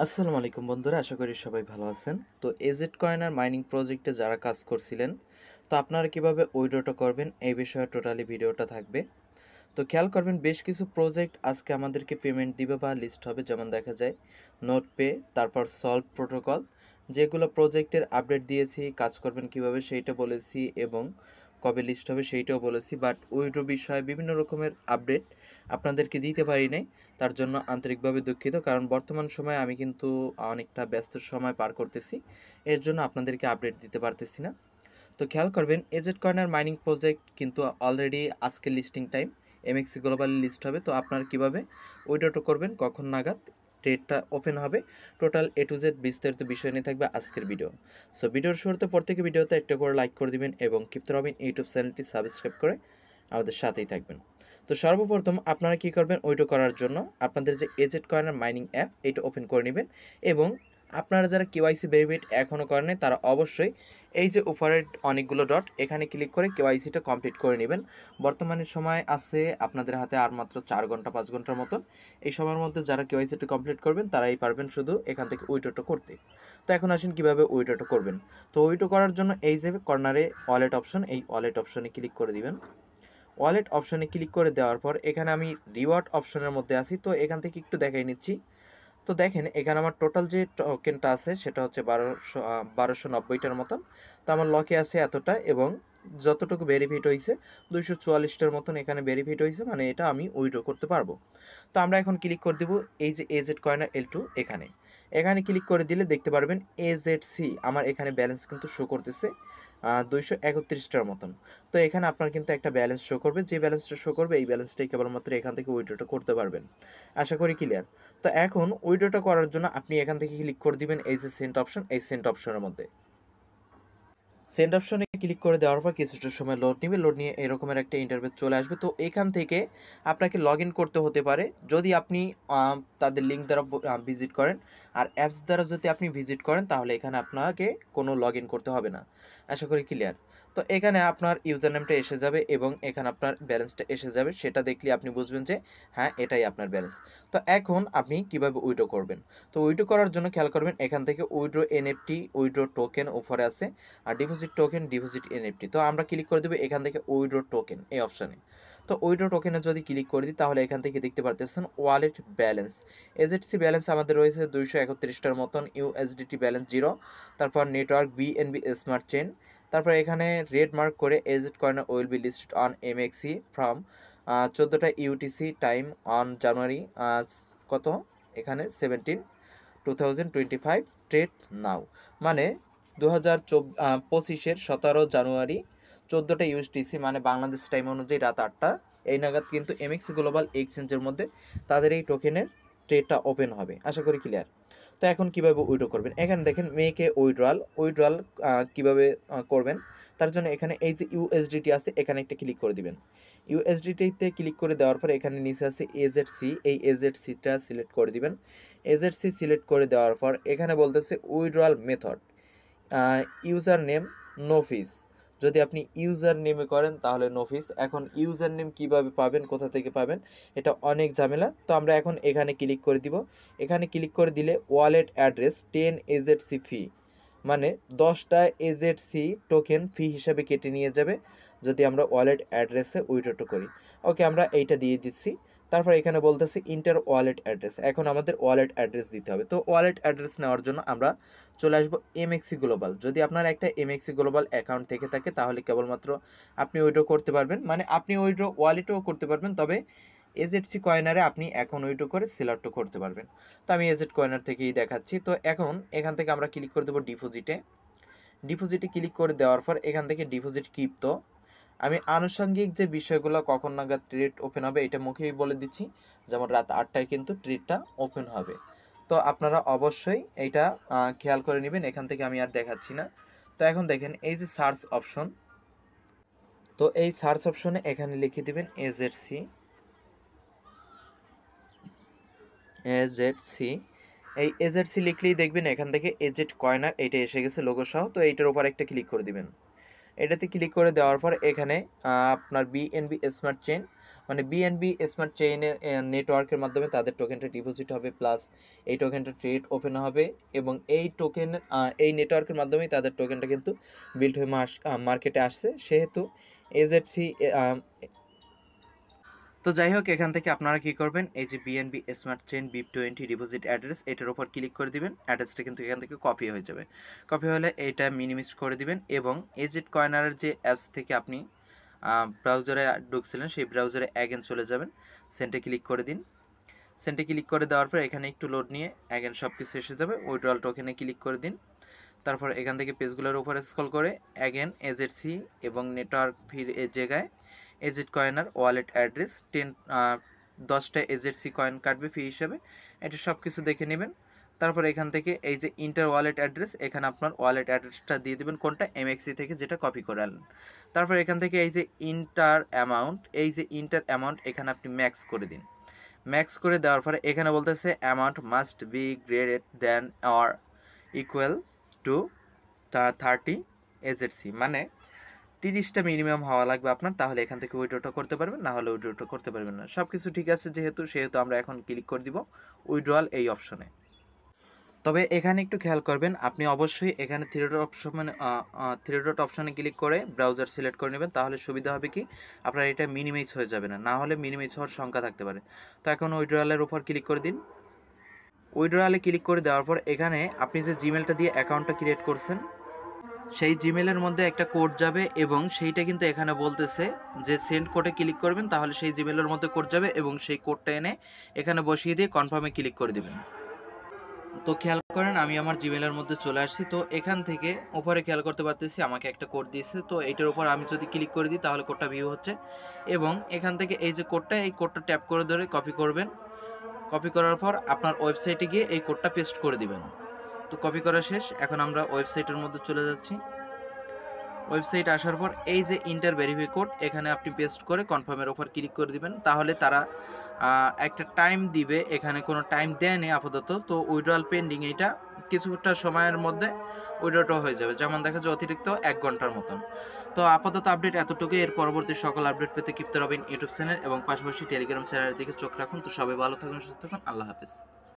আসসালামু আলাইকুম বন্ধুরা, আশা করি সবাই ভালো আছেন। তো এজেড কয়েন আর মাইনিং প্রজেক্টে যারা কাজ করছিলেন, তো আপনারা কিভাবে উইথড্রটা করবেন এই বিষয়ে টোটালি ভিডিওটা থাকবে। তো খেয়াল করবেন, বেশ কিছু প্রজেক্ট আজকে আমাদেরকে পেমেন্ট দিবে বা লিস্ট হবে, যেমন দেখা যায় নোট পে, তারপর সল্ভ প্রোটোকল। যেগুলো প্রজেক্টের আপডেট দিয়েছি, কাজ করবেন কিভাবে সেইটা বলেছি, এবং কবে লিস্ট হবে সেইটাও বলেছি। বাট উইথড্র বিষয়ে বিভিন্ন রকমের আপডেট আপনাদেরকে দিতে পারি নাই, তার জন্য আন্তরিকভাবে দুঃখিত। কারণ বর্তমান সময়ে আমি কিন্তু অনেকটা ব্যস্ত সময় পার করতেছি, এর জন্য আপনাদেরকে আপডেট দিতে পারতেছি না। তো খেয়াল করবেন, এজেড কর্নার মাইনিং প্রজেক্ট কিন্তু অলরেডি আজকে listing time MEXC globally list হবে। তো আপনারা কীভাবে উইথড্র করবেন, কখন নাগাদ ট্রেডটা ওপেন হবে, টোটাল এ টু জেড বিস্তারিত বিষয় নিয়ে থাকবে আজকের ভিডিও। সো ভিডিওর শুরুতে প্রত্যেকে ভিডিওতে একটা করে লাইক করে দিবেন এবং কিপ্তে রবিন ইউটিউব চ্যানেলটি সাবস্ক্রাইব করে আমাদের সাথেই থাকবেন। তো সর্বপ্রথম আপনারা কী করবেন, উইথড্র করার জন্য আপনাদের যে এজেড কর্নার মাইনিং অ্যাপ এটা ওপেন করে নেবেন, এবং আপনারা যারা কেওয়াইসি ভেরিফাইড এখনও করেন তারা অবশ্যই এই যে উপরের অনেকগুলো ডট এখানে ক্লিক করে কেওয়াইসিটা কমপ্লিট করে নেবেন। বর্তমানে সময় আছে আপনাদের হাতে আর মাত্র 4 ঘন্টা 5 ঘন্টার মতন। এই সময়ের মধ্যে যারা কেওয়াইসিটা কমপ্লিট করবেন তারাই পারবেন শুধু এখান থেকে উইথড্রটা করতে। তো এখন আসেন কীভাবে উইথড্রটা করবেন। তো উইথড্র করার জন্য এই যে কর্নারে ওয়ালেট অপশন, এই ওয়ালেট অপশনে ক্লিক করে দিবেন। ওয়ালেট অপশনে ক্লিক করে দেওয়ার পর এখানে আমি রিওয়ার্ড অপশনের মধ্যে আছি, তো এখান থেকে একটু দেখাই নিচ্ছি। তো দেখেন এখানে আমার টোটাল যে টোকেনটা আছে সেটা হচ্ছে 1290টার মতন। তো আমার লকে আছে এতটা, এবং যতটুকু ভেরিফাইড হয়েছে 244টার মতন এখানে ভেরিফাইড হয়েছে, মানে এটা আমি উইথড্র করতে পারবো। তো আমরা এখন ক্লিক করে দেবো এই যে এজেড কয়েনার L2, এখানে এখানে ক্লিক করে দিলে দেখতে পারবেন AZC আমার এখানে ব্যালেন্স কিন্তু শো করতেছে 231টার মতন। তো এখানে আপনার কিন্তু একটা ব্যালেন্স শো করবে, যে ব্যালেন্সটা শো করবে এই ব্যালেন্সটাই কেবলমাত্র এখান থেকে উইথড্রটা করতে পারবেন। আশা করি ক্লিয়ার। তো এখন উইথড্রটা করার জন্য আপনি এখান থেকে ক্লিক করে দিবেন এই যে সেন্ট অপশন, এই সেন্ট অপশনের মধ্যে সেন্ড অপশনে ক্লিক করে দেওয়ার পর কিছুটা সময় লোড নেবে, লোড নিয়ে এরকমের একটা ইন্টারফেস চলে আসবে। তো এখান থেকে আপনাকে লগ ইন করতে হতে পারে যদি আপনি তাদের লিঙ্ক দ্বারা ভিজিট করেন, আর অ্যাপস দ্বারা যদি আপনি ভিজিট করেন তাহলে এখানে আপনাকে কোনো লগ ইন করতে হবে না। আশা করি ক্লিয়ার। তো এখানে আপনার ইউজার নেমটা এসে যাবে এবং এখানে আপনার ব্যালেন্সটা এসে যাবে, সেটা দেখলে আপনি বুঝবেন যে হ্যাঁ এটাই আপনার ব্যালেন্স। তো এখন আপনি কিভাবে উইথড্র করবেন। তো উইথড্র করার জন্য খেয়াল করবেন এখান থেকে উইথড্র এনএফটি, উইথড্র টোকেন উপরে আছে, আর ডিপোজিট টোকেন, ডিপোজিট এনএফটি। তো আমরা ক্লিক করে দেবো এখান থেকে উইথড্র টোকেন এই অপশানে। তো উইথড্র টোকেনে যদি ক্লিক করে দিই তাহলে এখান থেকে দেখতে পারতেছেন ওয়ালেট ব্যালেন্স, এজেডসি ব্যালেন্স আমাদের রয়েছে 231টার মতন, ইউএসডিটি ব্যালেন্স 0, তারপর নেটওয়ার্ক বিএনবি স্মার্ট চেন, তারপর এখানে রেড মার্ক করে এজেড কয়েনার will be listed on MEXC from 14টা ইউটিসি টাইম অন জানুয়ারি কত এখানে 17/2025 ট্রেড নাও, মানে 2025-এর 17 জানুয়ারি 14টা ইউএসটিসি, মানে বাংলাদেশ টাইম অনুযায়ী রাত 8টা এই নাগাদ কিন্তু এমএক্সি গ্লোবাল এক্সচেঞ্জের মধ্যে তাদের এই টোকেনের ট্রেডটা ওপেন হবে। আশা করি ক্লিয়ার। তো এখন কীভাবে উইথড্র করবেন, এখানে দেখেন মেকে উইথড্রয়াল কীভাবে করবেন, তার জন্য এখানে এই যে ইউএসডিটি আছে এখানে একটা ক্লিক করে দিবেন। ইউএসডিটিতে ক্লিক করে দেওয়ার পর এখানে নিচে আছে এজেডসি, এই এজেডসিটা সিলেক্ট করে দিবেন। এজেডসি সিলেক্ট করে দেওয়ার পর এখানে বলতেছে withdrawal method, user name no fees. যদি আপনি ইউজার নেমে করেন তাহলে নো ফিস। এখন ইউজার নেম কীভাবে পাবেন, কোথা থেকে পাবেন, এটা অনেক ঝামেলা। তো আমরা এখন এখানে ক্লিক করে দিব। এখানে ক্লিক করে দিলে ওয়ালেট অ্যাড্রেস 10 এজেডসি ফি, মানে 10টা এজেডসি টোকেন ফি হিসাবে কেটে নিয়ে যাবে যদি আমরা ওয়ালেট অ্যাড্রেসে উইথড্র করি। ওকে, আমরা এইটা দিয়ে দিচ্ছি। তারপর এখানে বলতেছে ইন্টার ওয়ালেট অ্যাড্রেস, এখন আমাদের ওয়ালেট অ্যাড্রেস দিতে হবে। তো ওয়ালেট অ্যাড্রেস নেওয়ার জন্য আমরা চলে আসবো এমএক্সি গ্লোবাল। যদি আপনার একটা এমএক্সি গ্লোবাল অ্যাকাউন্ট থেকে থাকে তাহলে কেবলমাত্র আপনি উইথড্র করতে পারবেন, মানে আপনি উইথড্র ওয়ালেটও করতে পারবেন, তবে এজেডসি কয়েনারে আপনি এখন উইথড্র করে সিলেক্টও করতে পারবেন। তো আমি এজেড কয়েনার থেকেই দেখাচ্ছি। তো এখন এখান থেকে আমরা ক্লিক করে দেবো ডিপোজিটে। ডিপোজিটে ক্লিক করে দেওয়ার পর এখান থেকে ডিপোজিট ক্রিপ্টো, আমি আনুষঙ্গিক যে বিষয়গুলো কখন নাগাদ ট্রেড ওপেন হবে এটা মুখেই বলে দিচ্ছি, যেমন রাত 8টায় কিন্তু ট্রেডটা ওপেন হবে। তো আপনারা অবশ্যই এইটা খেয়াল করে নেবেন, এখান থেকে আমি আর দেখাচ্ছি না। তো এখন দেখেন এই যে সার্চ অপশন, তো এই সার্চ অপশনে এখানে লিখে দেবেন এজেডসি, এই এজেডসি লিখলেই দেখবেন এখান থেকে এজেড কয়েনার এইটা এসে গেছে লোগো সহ। তো এইটার উপর একটা ক্লিক করে দিবেন। এটাতে ক্লিক করে দেওয়ার পর এখানে আপনার বিএনবি স্মার্ট চেন মানে বিএনবি স্মার্ট চেইনের নেটওয়ার্কের মাধ্যমে তাদের টোকেনটা ডিপোজিট হবে, প্লাস এই টোকেনটা ট্রেড ওপেন হবে, এবং এই টোকেন এই নেটওয়ার্কের মাধ্যমেই তাদের টোকেনটা কিন্তু বিল্ড হয়ে মার্কেটে আসছে। সেহেতু এজেডসি তো যাই হোক, এখান থেকে আপনারা কি করবেন, এই যে BNB smart chain BIP20 deposit address, এটার উপর ক্লিক করে দিবেন। অ্যাড্রেসটা কিন্তু এখান থেকে কপি হয়ে যাবে। কপি হলে এটা মিনিমাইজ করে দিবেন, এবং এজেড কয়েনারের যে অ্যাপস থেকে আপনি ব্রাউজারে ঢুকছিলেন সেই ব্রাউজারে অ্যাগেন চলে যাবেন। সেন্টে ক্লিক করে দিন। সেন্টে ক্লিক করে দেওয়ার পর এখানে একটু লোড নিয়ে অ্যাগেন সব কিছু এসে যাবে। উইথড্রল টোকেনে ক্লিক করে দিন। তারপর এখান থেকে পেজগুলোর উপরে স্ক্রল করে অ্যাগেন এজেডসি এবং নেটওয়ার্ক ফির এর জায়গায় এজেড কয়েনার ওয়ালেট অ্যাড্রেস 10টা এজেডসি কয়েন কাটবে ফি হিসাবে। এটা সব কিছু দেখে নেবেন। তারপর এখান থেকে এই যে ইন্টার ওয়ালেট অ্যাড্রেস, এখানে আপনার ওয়ালেট অ্যাড্রেসটা দিয়ে দেবেন, কোনটা এমএক্সি থেকে যেটা কপি করে আনলেন। তারপর এখান থেকে এই যে ইন্টার অ্যামাউন্ট এখানে আপনি ম্যাক্স করে দিন। ম্যাক্স করে দেওয়ার পরে এখানে বলতেছে amount must be greater than or equal to 30 এজেডসি, মানে 30টা মিনিমাম হওয়া লাগবে আপনার, তাহলে এখান থেকে উইথড্রটা করতে পারবেন, না হলে উইথড্রটা করতে পারবেন না। সব কিছু ঠিক আছে সেহেতু আমরা এখন ক্লিক করে দিব উইথড্রয়াল এই অপশনে। তবে এখানে একটু খেয়াল করবেন, আপনি অবশ্যই এখানে থ্রি ডট অপশনে ক্লিক করে ব্রাউজার সিলেক্ট করে নেবেন, তাহলে সুবিধা হবে কি আপনার এটা মিনিমাইজ হয়ে যাবে না হলে মিনিমাইজ হওয়ার সংখ্যা থাকতে পারে। তো এখন উইথড্রয়ালের উপর ক্লিক করে দিন। উইথড্রয়ালে ক্লিক করে দেওয়ার পর এখানে আপনি যে জিমেলটা দিয়ে অ্যাকাউন্টটা ক্রিয়েট করছেন সেই জিমেলের মধ্যে একটা কোড যাবে, এবং সেইটা কিন্তু এখানে বলতেছে যে সেন্ড কোডে ক্লিক করবেন, তাহলে সেই জিমেলের মধ্যে কোড যাবে এবং সেই কোডটা এনে এখানে বসিয়ে দিয়ে কনফার্মে ক্লিক করে দেবেন। তো খেয়াল করেন আমি আমার জিমেলের মধ্যে চলে আসছি। তো এখান থেকে উপরে খেয়াল করতে পারতেছি আমাকে একটা কোড দিয়েছে। তো এইটার উপর আমি যদি ক্লিক করে দিই তাহলে কোডটা ভিউ হচ্ছে, এবং এখান থেকে এই যে এই কোডটা ট্যাপ করে ধরে কপি করবেন। কপি করার পর আপনার ওয়েবসাইটে গিয়ে এই কোডটা পেস্ট করে দিবেন। তো কপি করা শেষ, এখন আমরা ওয়েবসাইটের মধ্যে চলে যাচ্ছি। ওয়েবসাইট আসার পর এই যে ইন্টার ভেরিফাই কোড এখানে আপনি পেস্ট করে কনফার্মের ওপর ক্লিক করে দিবেন, তাহলে তারা একটা টাইম দিবে। এখানে কোনো টাইম দেয়নি আপাতত, তো উইথড্রয়াল পেন্ডিং, এইটা কিছুটা সময়ের মধ্যে উইথড্রটা হয়ে যাবে, যেমন দেখা যায় অতিরিক্ত 1 ঘন্টার মতন। তো আপাতত আপডেট এতটুকু। এর পরবর্তী সকল আপডেট পেতে কিপ্তে রবেন ইউটিউব চ্যানেল এবং পাশাপাশি টেলিগ্রাম চ্যানেলের দিকে চোখ রাখুন। তো সবাই ভালো থাকুন, সুস্থ থাকুন, আল্লাহ হাফেজ।